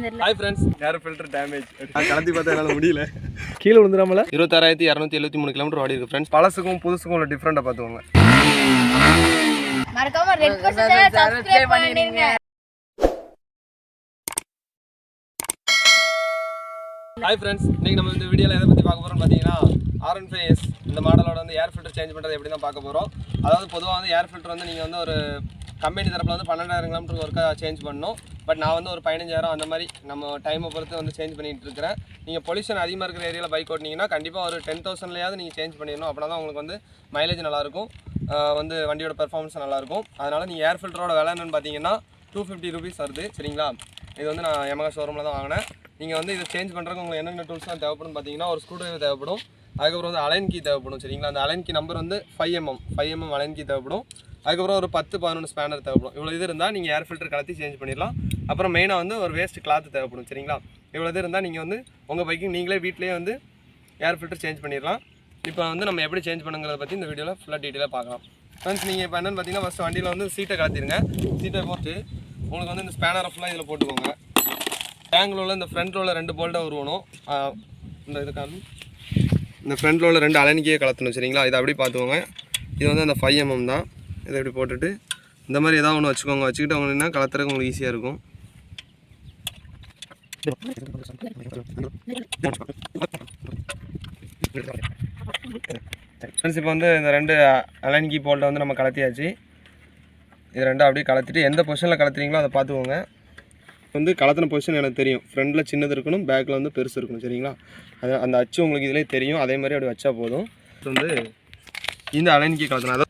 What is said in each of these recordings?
தெரியல. Hi friends, air filter damage. நான் கலத்தி பார்த்தா என்னால முடியல. கீழ விழுந்துறாமல 26273 கிலோமீட்டர் ஓடி இருக்கு फ्रेंड्स. பழசுக்கும் புதுசுக்கும் உள்ள டிஃபரண்டா பாத்துவாங்க. மறக்காம ரெட் பட்டனை சப்ஸ்கிரைப் பண்ணிடுங்க. ஹாய் फ्रेंड्स, இன்னைக்கு நம்ம இந்த வீடியோல எதை பத்தி பார்க்க போறோம்னு பாத்தீங்கன்னா R15 இந்த மாடலோட வந்து ஏர் ஃபில்டர் சேஞ்ச் பண்றது எப்படி தான் பார்க்க போறோம். அதாவது பொதுவா வந்து ஏர் ஃபில்டர் வந்து நீங்க வந்து ஒரு கம்பெனி தரப்புல வந்து 12000 கிலோமீட்டருக்கு ஒருக்கா சேஞ்ச் பண்ணணும். பட் நான் வந்து ஒரு 15000 அந்த மாதிரி நம்ம டைமை பொறுத்து வந்து சேஞ்ச் பண்ணிட்டு இருக்கிறேன். நீங்கள் பொல்யூஷன் அதிகமாக இருக்கிற ஏரியாவில் பைக் ஓட்டினீங்கன்னா கண்டிப்பாக ஒரு 10,000லையாவது நீங்கள் சேஞ்ச் பண்ணிடணும். அப்படின்னா தான் உங்களுக்கு வந்து மைலேஜ் நல்லாயிருக்கும், வந்து வண்டியோட பெர்ஃபார்மன்ஸ் நல்லாயிருக்கும். அதனால் நீங்கள் ஏர் ஃபில்டரோட விலை என்னன்னு பார்த்தீங்கன்னா 250 ரூபீஸ் வருது. சரிங்களா? இது வந்து நான் yamaha ஷோரூமில் தான் வாங்கினேன். நீங்கள் வந்து இதை சேஞ்ச் பண்ணுறதுக்கு உங்களுக்கு என்னென்ன டூல்ஸ்லாம் தேவைப்படும் பார்த்தீங்கன்னா ஒரு ஸ்க்ரூ டிரைவர் தேவைப்படும். அதுக்கப்புறம் வந்து அலைன் கீ தேவைப்படும். சரிங்களா? அந்த அலைன் கீ நம்பர் வந்து 5mm அலைன் கீ தேவைப்படும். அதுக்கப்புறம் ஒரு 10-11 ஸ்பேனர் தேவைப்படும். இவ்வளோ இது இருந்தால் நீங்கள் ஏர் ஃபில்டர் கலத்தி சேஞ்ச் பண்ணிடலாம். அப்புறம் மெயினாக வந்து ஒரு வேஸ்ட் கிளாத் தேவைப்படும். சரிங்களா? இவ்வளோ இது இருந்தால் நீங்கள் வந்து உங்கள் பைக்கு நீங்களே வீட்டிலேயே வந்து ஏர் ஃபில்டர் சேஞ்ச் பண்ணிடலாம். இப்போ வந்து நம்ம எப்படி சேஞ்ச் பண்ணுங்கிறத பற்றி இந்த வீடியோவில் ஃபுல்லாக டீட்டெயிலாக பார்க்கலாம். ஃப்ரெண்ட்ஸ், நீங்கள் இப்போ என்னென்னு பார்த்தீங்கன்னா ஃபஸ்ட்டு வண்டியில் வந்து சீட்டை கலத்திடுங்க. சீட்டை போட்டு உங்களுக்கு வந்து இந்த ஸ்பேனரை ஃபுல்லாக இதில் போட்டுக்கோங்க. டேங்கில் உள்ள இந்த ஃப்ரண்ட்டில் உள்ள 2 போல்ட்டை உருவணும். இந்த இதுக்காக இந்த ஃப்ரண்ட்டில் உள்ள 2 அலைனிக்கையே கலத்தணும். சரிங்களா? இதை அப்படி பார்த்துக்கோங்க. இது வந்து அந்த 5mm தான். இதை இப்படி போட்டுட்டு இந்த மாதிரி ஏதாவது ஒன்று வச்சுக்கோங்க. வச்சுக்கிட்டு அவங்கன்னா கலத்துறதுக்கு உங்களுக்கு ஈஸியாக இருக்கும். ஃப்ரெண்ட்ஸ், இப்போ வந்து இந்த 2 அலைன்கி போல்ட்டை வந்து நம்ம கலத்தியாச்சு. இது 2 அப்படியே கலத்திட்டு எந்த பொசிஷனில் கலத்துறீங்களோ அதை பார்த்துக்கோங்க. வந்து கலத்தின பொசிஷன் எனக்கு தெரியும். ஃப்ரண்டில் சின்னது இருக்கணும், பேக்கில் வந்து பெருசு இருக்கணும். சரிங்களா? அது அந்த அச்சு உங்களுக்கு இதிலே தெரியும். அதே மாதிரி அப்படி வச்சா போதும். இது வந்து இந்த அலைன்கி கலத்தணும். அதாவது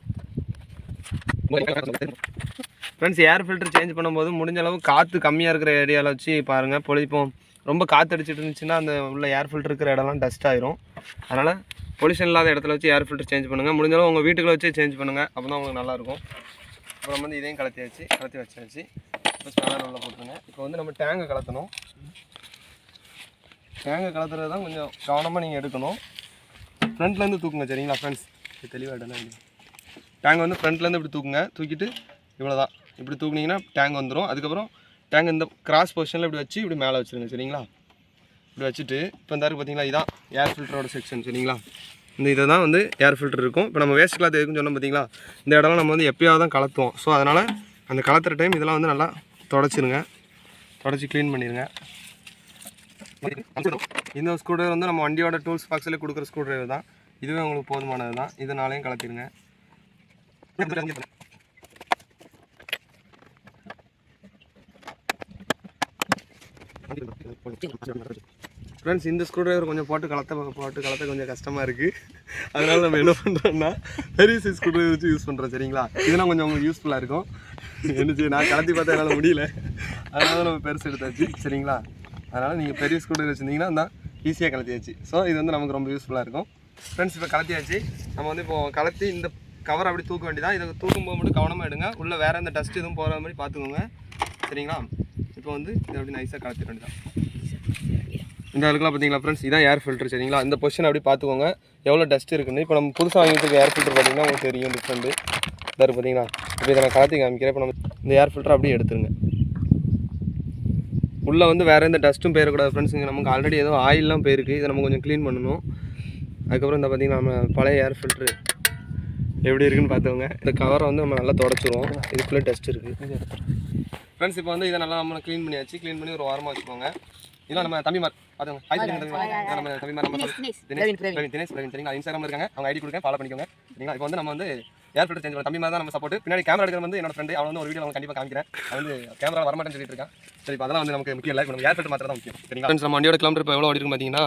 ஃப்ரெண்ட்ஸ், ஏர் ஃபில்டர் சேஞ்ச் பண்ணும்போது முடிஞ்ச அளவு காற்று கம்மியாக இருக்கிற ஏரியாவில் வச்சு பாருங்கள். பொழிப்போம் ரொம்ப காற்று அடிச்சிட்டு இருந்துச்சுன்னா அந்த உள்ள ஏர் ஃபில்டர் இருக்கிற இடம்லாம் டஸ்ட் ஆயிரும். அதனால் பொல்யூஷன் இல்லாத இடத்துல வச்சு ஏர் ஃபில்டர் சேஞ்ச் பண்ணுங்கள். முடிஞ்ச அளவு உங்கள் வீட்டுக்குள்ள வச்சு சேஞ்ச் பண்ணுங்கள். அப்போ தான் உங்களுக்கு நல்லாயிருக்கும். அப்புறம் வந்து இதையும் கலத்தி வச்சாச்சு. இப்போ ஸ்பேனர் உள்ள போட்டுருங்க. இப்போ வந்து நம்ம டேங்கை கலத்தணும். டேங்கை கலத்துறது தான் கொஞ்சம் கவனமாக நீங்கள் எடுக்கணும். ஃப்ரண்ட்லேருந்து தூக்குங்க. சரிங்களா ஃப்ரெண்ட்ஸ்? தெளிவாகிட்டேன்னா டேங்க் வந்து ஃப்ரண்ட்லேருந்து இப்படி தூக்குங்க. தூக்கிட்டு இவ்வளோ தான் இப்படி தூக்குனீங்கன்னா டேங்க் வந்துடும். அதுக்கப்புறம் டேங்க் இந்த கிராஸ் பொசிஷனில் இப்படி வச்சு இப்படி மேலே வச்சுருங்க. சரிங்களா? இப்படி வச்சுட்டு இப்போ இந்த இருக்குது பார்த்தீங்களா, இதான் ஏர் ஃபில்டரோட செக்ஷன். சரிங்களா? இந்த இதை தான் வந்து ஏர் ஃபில்டர் இருக்கும். இப்போ நம்ம வேஸ்ட் கிளாத் எதுக்குன்னு சொன்னோம் பார்த்தீங்களா, இந்த இடம்லாம் நம்ம வந்து எப்போயாவது தான் கலத்துவோம். ஸோ அதனால் அந்த கலத்துற டைம் இதெல்லாம் வந்து நல்லா தொடச்சிருங்க. தொடச்சி க்ளீன் பண்ணிடுங்க. இந்த ஸ்க்ரூ டிரைவர் வந்து நம்ம வண்டியோட டூல்ஸ் பாக்ஸில் கொடுக்குற ஸ்க்ரூ டிரைவர் தான். இதுவே உங்களுக்கு போதுமானது தான். இதனாலையும் கலத்திடுங்க. ஃப்ரெண்ட்ஸ், இந்த ஸ்க்ரூ டிரைவர் கொஞ்சம் போட்டு கலத்த கொஞ்சம் கஷ்டமாக இருக்குது. அதனால் நம்ம என்ன பண்ணுறோம்னா பெரிய சைஸ் ஸ்க்ரூ டிரைவர் வச்சு யூஸ் பண்ணுறோம். சரிங்களா? இதெல்லாம் கொஞ்சம் உங்களுக்கு யூஸ்ஃபுல்லாக இருக்கும். என்னச்சு நான் கலத்தி பார்த்தா என்னால் முடியல, அதனால நம்ம பெருசு எடுத்தாச்சு. சரிங்களா? அதனால் நீங்கள் பெரிய ஸ்க்ரூ டிரைவர் வச்சுருந்தீங்கன்னா தான் ஈஸியாக கலத்தியாச்சு. ஸோ இது வந்து நமக்கு ரொம்ப யூஸ்ஃபுல்லாக இருக்கும். ஃப்ரெண்ட்ஸ், இப்போ கலத்தியாச்சு. நம்ம வந்து இப்போது கலத்தி இந்த கவர் அப்படி தூக்க வேண்டியதான். இதை தூக்கும்போது மட்டும் கவனமாக எடுங்க. உள்ளே வேறு எந்த டஸ்ட் எதுவும் போகிற மாதிரி பார்த்துக்கோங்க. சரிங்களா? இப்போ வந்து இதை அப்படி நைஸாக கலத்திட வேண்டியதான். இந்த அளவுக்குலாம் பார்த்தீங்களா ஃப்ரெண்ட்ஸ், இதான் ஏர் ஃபில்டர். சரிங்களா? இந்த பொசிஷன் அப்படி பார்த்துக்கோங்க எவ்வளோ டஸ்ட் இருக்குன்னு. இப்போ நம்ம புதுசாக வாங்கிட்டு ஏர் ஃபில்டர் பார்த்தீங்கன்னா உங்களுக்கு தெரியும் டிஃப்ரெண்ட்டு இதாக இருக்குது பார்த்தீங்களா. இப்போ இதை நான் கலத்தி காமிக்கிறேன். இப்போ நம்ம இந்த ஏர் ஃபில்டர் அப்படியே எடுத்துருங்க. உள்ளே வந்து வேறு எந்த டஸ்ட்டும் போயிடக்கூடாது ஃப்ரெண்ட்ஸ். இங்கே நமக்கு ஆல்ரெடி ஏதோ ஆயிலெலாம் போயிருக்கு. இதை நம்ம கொஞ்சம் க்ளீன் பண்ணணும். அதுக்கப்புறம் இந்த பார்த்தீங்கன்னா நம்ம பழைய ஏர் ஃபில்ட்ரு எப்படி இருக்குன்னு பார்த்துக்கோங்க. இந்த கவரை வந்து நம்ம நல்லா தொடச்சிருவோம். இதுக்குள்ளே டஸ்ட் இருக்குது ஃப்ரெண்ட்ஸ். இப்போ வந்து இதை நல்லா நம்ம க்ளீன் பண்ணியாச்சு. க்ளீன் பண்ணி ஒரு வாரமாக வச்சுக்கோங்க. இதெல்லாம் நம்ம தம்பிமார் பார்த்துக்கோங்க. நம்ம தம்பிமார் நம்ம தினேஷ் சரிங்களா? இன்ஸ்டாகிராமில் இருக்காங்க. அவங்க ஐடி கொடுக்க ஃபாலோ பண்ணிக்கோங்க. சரிங்களா? இப்போ வந்து நம்ம வந்து ஏர் ஃபில்டர் சேஞ்ச் பண்ண தம்பிமார் தான் நம்ம சப்போர்ட். பின்னாடி கேமரா எடுக்கிற வந்து என்னோட ஃப்ரெண்டு. அவன் வந்து ஒரு வீடியோ அவங்க கண்டிப்பாக காமிக்கிறேன். அது வந்து கேமரா வரமாட்டேன்னு சொல்லிட்டு இருக்கான். சரி, இப்போ அதெல்லாம் வந்து நமக்கு முக்கியம் இல்லை. இப்போ நம்ம ஏர் ஃபில்டர் மாத்திரம் தான் முக்கியம். சரிங்களா? ஃப்ரெண்ட்ஸ், நம்ம வண்டியோட கிலோமீட்டர் இப்போ எவ்வளோ ஓடி இருக்கு பார்த்தீங்கன்னா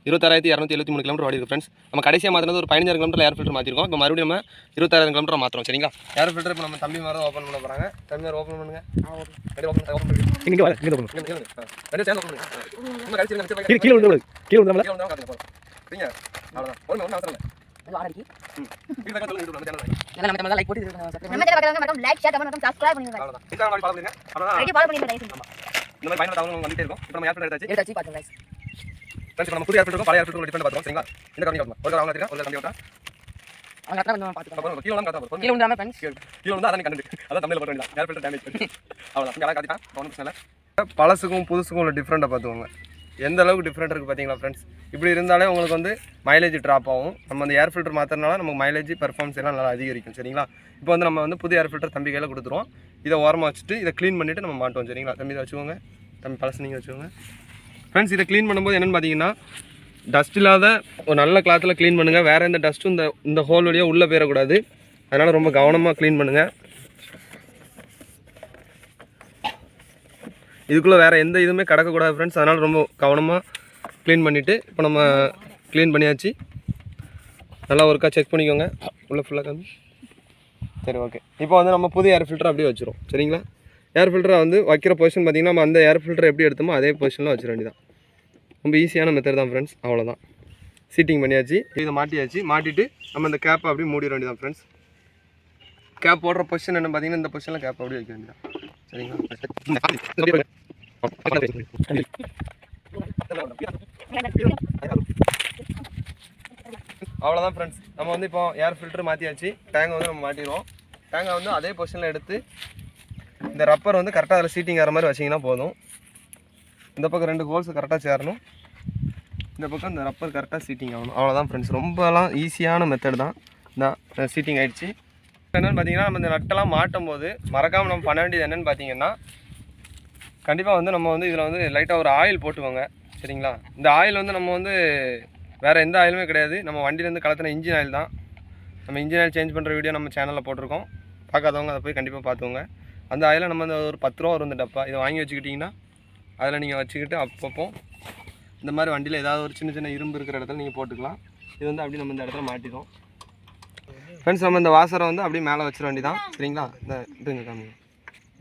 26273 கிலோமீட்டர் ஓடி இருக்கு ஃப்ரெண்ட்ஸ். நம்ம கடைசியாக மாற்றினது ஒரு 15000 கிலோமீட்டர் ஏர் ஃபில்டர் மாற்றிருக்கோம். இப்போ மறுபடியும் நம்ம 26000 கிலோமீட்டர் மாற்றோம். சரிங்களா? ஏர் ஃபில்டர் இப்போ நம்ம தம்பி மாதிரி தான் ஓப்பன் பண்ண போகிறாங்க. தம்பி மாதிரி ஓப்பன் பண்ணுங்க. இங்கே வர இங்கே ஓப்பன் பண்ணுங்க. ரெண்டு சேர்ந்து ஓப்பன் பண்ணுங்க. நம்ம கடைசி நம்ம கீழே வந்து நம்ம சரிங்க? அவ்வளோதான். ஒன்று அவசரம் இல்லை. வீடியோ சொல்லுங்க. நம்ம சேனல் நம்ம லைக் போட்டு நம்ம சேனல் பார்க்கறவங்க லைக் ஷேர் கமெண்ட் சப்ஸ்கிரைப் பண்ணுங்க. அவ்வளவுதான். இன்ஸ்டாகிராம் ஃபாலோ பண்ணுங்க. அவ்வளவுதான். ஐடி ஃபாலோ பண்ணிடுங்க. இந்த மாதிரி பயனுள்ள தகவல் வந்துட்டே இருக்கும். இப்போ நம்ம ஏர் ஃபில்டர் எடுத்தாச்சு பாருங்க गाइस. ஃப்ரெண்ட்ஸ், நம்ம புதிய ஏர் ஃபில்டர் பழைய ஏர் ஃபில்டர் டிஃபரண்ட் பார்த்தோம். சரிங்களா? இந்த கம்பெனி பார்ப்போம். ஒரு அவங்க எடுத்துங்க, ஒரு கம்பெனி ஓட்டா அவங்க அத்தனை நம்ம பார்த்துக்கலாம். கீழ வந்து கரெக்ட்டா கீழ வந்து ஃப்ரெண்ட்ஸ் கீழ வந்து அதான் கண்டென்ட். அதான் தமிழ்ல போட வேண்டியது. Air filter damage. அவ்வளவுதான். இங்க அழகா காட்டிட்டான். ஒண்ணும் பிரச்சனை இல்ல. பழசுக்கும் புதுசுக்கும் உள்ள டிஃப்ரெண்ட்டை பார்த்துக்கோங்க. எந்த அளவுக்கு டிஃப்ரெண்ட் இருக்குது பார்த்தீங்களா ஃப்ரெண்ட்ஸ். இப்படி இருந்தாலே உங்களுக்கு வந்து மைலேஜ் ட்ராப் ஆகும். நம்ம அந்த ஏர் ஃபில்டர் மாற்றுறதுனால நமக்கு மைலேஜ் பெர்ஃபார்மன்ஸ் எல்லாம் நல்லா அதிகரிக்கும். சரிங்களா? இப்போ வந்து நம்ம வந்து புது ஏர் ஃபில்டர் தம்பி கையில் கொடுத்துருவோம். இதை ஓரமாக வச்சுட்டு இதை க்ளீன் பண்ணிவிட்டு நம்ம மாட்டுவோம். சரிங்களா? தம்பி இதை வச்சுக்கோங்க. தம்பி பழசு நீங்கள் வச்சுக்கோங்க. ஃப்ரெண்ட்ஸ் இதை க்ளீன் பண்ணும்போது என்னென்னு பார்த்தீங்கன்னா டஸ்ட் இல்லாத ஒரு நல்ல கிளாத்தில் க்ளீன் பண்ணுங்கள். வேறு எந்த டஸ்ட்டும் இந்த ஹோல் வழியாக உள்ளே போயிடக்கூடாது. அதனால் ரொம்ப கவனமாக க்ளீன் பண்ணுங்கள். இதுக்குள்ளே வேறு எந்த இதுவுமே கிடக்கக்கூடாது ஃப்ரெண்ட்ஸ். அதனால் ரொம்ப கவனமாக க்ளீன் பண்ணிவிட்டு இப்போ நம்ம க்ளீன் பண்ணியாச்சு. நல்லா ஒருக்கா செக் பண்ணிக்கோங்க. உள்ளே ஃபுல்லாக கம்மி. சரி ஓகே. இப்போ வந்து நம்ம புது ஏர் ஃபில்டர் அப்படியே வச்சுருவோம். சரிங்களா? ஏர் ஃபில்டரை வந்து வைக்கிற பொசிஷன் பார்த்திங்கன்னா நம்ம அந்த ஏர் ஃபில்டர் எப்படி எடுத்தோமோ அதே பொசிஷனில் வச்சிட வேண்டியதான். ரொம்ப ஈஸியான மெத்தட் தான் ஃப்ரெண்ட்ஸ். அவ்வளோதான். சீட்டிங் பண்ணியாச்சு. இதை மாட்டியாச்சு. மாட்டிட்டு நம்ம இந்த கேப்பை அப்படியே மூடிட வேண்டியதான் ஃப்ரெண்ட்ஸ். கேப் போடுற பொசிஷன் என்ன பார்த்தீங்கன்னா இந்த பொசிஷனில் கேப் அப்படியே வைக்க வேண்டியதான். சரிங்களா? அவ்வளோதான் ஃப்ரெண்ட்ஸ். நம்ம வந்து இப்போ ஏர் ஃபில்டர் மாற்றியாச்சு. டேங்கை வந்து நம்ம மாட்டிடுவோம். டேங்கை வந்து அதே பொசிஷனில் எடுத்து இந்த ரப்பர் வந்து கரெக்டாக அதில் சீட்டிங் ஆகிற மாதிரி வச்சிங்கன்னா போதும். இந்த பக்கம் 2 ஹோல்ஸ் கரெக்டாக சேரணும். இந்த பக்கம் இந்த ரப்பர் கரெக்டாக சீட்டிங் ஆகணும். அவ்வளோதான் ஃப்ரெண்ட்ஸ். ரொம்பலாம் ஈஸியான மெத்தட் தான். இந்த சீட்டிங் ஆகிடுச்சு. என்னென்னு பார்த்தீங்கன்னா நம்ம இந்த நட்டெல்லாம் மாட்டும் போது மறக்காமல் நம்ம பண்ண வேண்டியது என்னென்னு பார்த்தீங்கன்னா கண்டிப்பாக வந்து நம்ம வந்து இதில் வந்து லைட்டாக ஒரு ஆயில் போட்டுக்கோங்க. சரிங்களா? இந்த ஆயில் வந்து நம்ம வந்து வேறு எந்த ஆயிலுமே கிடையாது. நம்ம வண்டியிலேருந்து கலத்தின இன்ஜின் ஆயில் தான். நம்ம இன்ஜின் ஆயில் சேஞ்ச் பண்ணுற வீடியோ நம்ம சேனலில் போட்டிருக்கோம். பார்க்காதவங்க அதை போய் கண்டிப்பாக பார்த்துக்கோங்க. அந்த ஆயிலை நம்ம வந்து ஒரு 10 ரூபா வரும் இந்த டப்பா. இதை வாங்கி வச்சுக்கிட்டிங்கன்னா அதில் நீங்கள் வச்சுக்கிட்டு அப்பப்போ இந்த மாதிரி வண்டியில் ஏதாவது ஒரு சின்ன சின்ன இரும்பு இருக்கிற இடத்துல நீங்கள் போட்டுக்கலாம். இது வந்து அப்படி நம்ம இந்த இடத்துல மாட்டிடும். ஃப்ரெண்ட்ஸ் நம்ம இந்த வாசரை வந்து அப்படியே மேலே வச்சிட வேண்டியதான். சரிங்களா? இந்த இதுங்க காமி.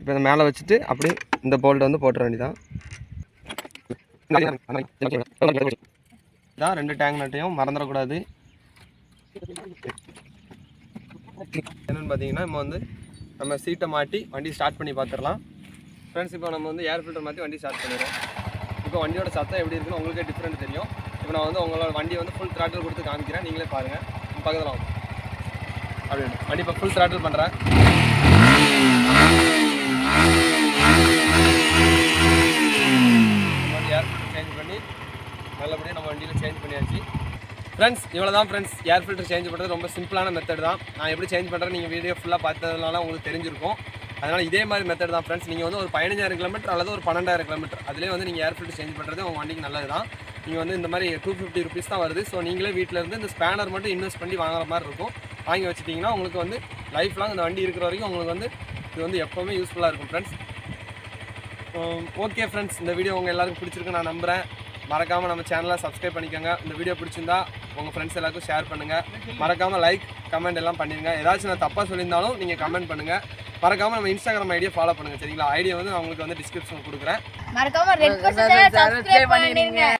இப்போ இந்த மேலே வச்சுட்டு அப்படியே இந்த போல்ட்டை வந்து போட்டுற வேண்டியதான். இதான் 2 டேங்க் நட்டையும் மறந்துடக்கூடாது. என்னென்னு பார்த்தீங்கன்னா நம்ம சீட்டை மாட்டி வண்டி ஸ்டார்ட் பண்ணி பார்த்துடலாம். ஃப்ரெண்ட்ஸ் இப்போ நம்ம வந்து ஏர் ஃபில்டர் மாற்றி வண்டி ஸ்டார்ட் பண்ணிடுறோம். இப்போ வண்டியோட சத்தம் எப்படி இருக்குன்னு உங்களுக்கே டிஃப்ரெண்ட் தெரியும். இப்போ நான் வந்து உங்களோட வண்டியை வந்து ஃபுல் த்ராட்டில் கொடுத்து காமிக்கிறேன். நீங்களே பாருங்கள். பக்கத்தில் வாங்க. அப்படின்னு வண்டி இப்போ ஃபுல் த்ராட்டில் பண்ணுறேன். ஏர் ஃபில்டர் சேஞ்ச் பண்ணி நல்லபடியாக நம்ம வண்டியில் சேஞ்ச் பண்ணியாச்சு. ஃப்ரெண்ட்ஸ் இவ்வளோ தான் ஃப்ரெண்ட்ஸ். ஏர் ஃபில்டர் சேஞ்ச் பண்ணுறது ரொம்ப சிம்பிளான மெத்தட் தான். நான் எப்படி சேஞ்ச் பண்ணுறேன் நீங்கள் வீடியோ ஃபுல்லாக பார்த்ததுனால உங்களுக்கு தெரிஞ்சிருக்கும். அதனால் இதே மாதிரி மெத்தட் தான் ஃப்ரெண்ட்ஸ். நீங்கள் வந்து ஒரு 15,000 கிலோமீட்டர் அல்லது ஒரு 12,000 கிலோமீட்டர் அதிலே வந்து நீங்கள் ஏர் ஃபில்டர் சேஞ்ச் பண்ணுறது உங்கள் வண்டிக்கு நல்லது தான். நீங்கள் வந்து இந்த மாதிரி 250 ருபீஸ் தான் வருது. ஸோ நீங்களே வீட்டில் இருந்து இந்த ஸ்பேனர் மட்டும் இன்வெஸ்ட் பண்ணி வாங்குற மாதிரி இருக்கும். வாங்கி வச்சுட்டிங்கன்னா உங்களுக்கு வந்து லைஃப் லாங் இந்த வண்டி இருக்கிற வரைக்கும் உங்களுக்கு வந்து இது வந்து எப்போவுமே யூஸ்ஃபுல்லாக இருக்கும் ஃப்ரெண்ட்ஸ். ஓகே ஃப்ரெண்ட்ஸ், இந்த வீடியோ உங்கள் எல்லாருக்கும் பிடிச்சிருக்கு நான் நம்புகிறேன். மறக்காமல் நம்ம சேனலை சப்ஸ்கிரைப் பண்ணிக்கோங்க. இந்த வீடியோ பிடிச்சிருந்தா உங்கள் ஃப்ரெண்ட்ஸ் எல்லாருக்கும் ஷேர் பண்ணுங்கள். மறக்காமல் லைக் கமெண்ட் எல்லாம் பண்ணிடுங்க. ஏதாச்சும் நான் தப்பாக சொல்லியிருந்தாலும் நீங்கள் கமெண்ட் பண்ணுங்கள். மறக்காமல் நம்ம இன்ஸ்டாகிராம் ஐடியை ஃபாலோ பண்ணுங்கள். சரிங்களா? ஐடியா வந்து நான் உங்களுக்கு வந்து டிஸ்கிரிப்ஷன் கொடுக்குறேன். மறக்காமல் ரெட் பட்டன் சப்ஸ்கிரைப் பண்ணிடுங்க.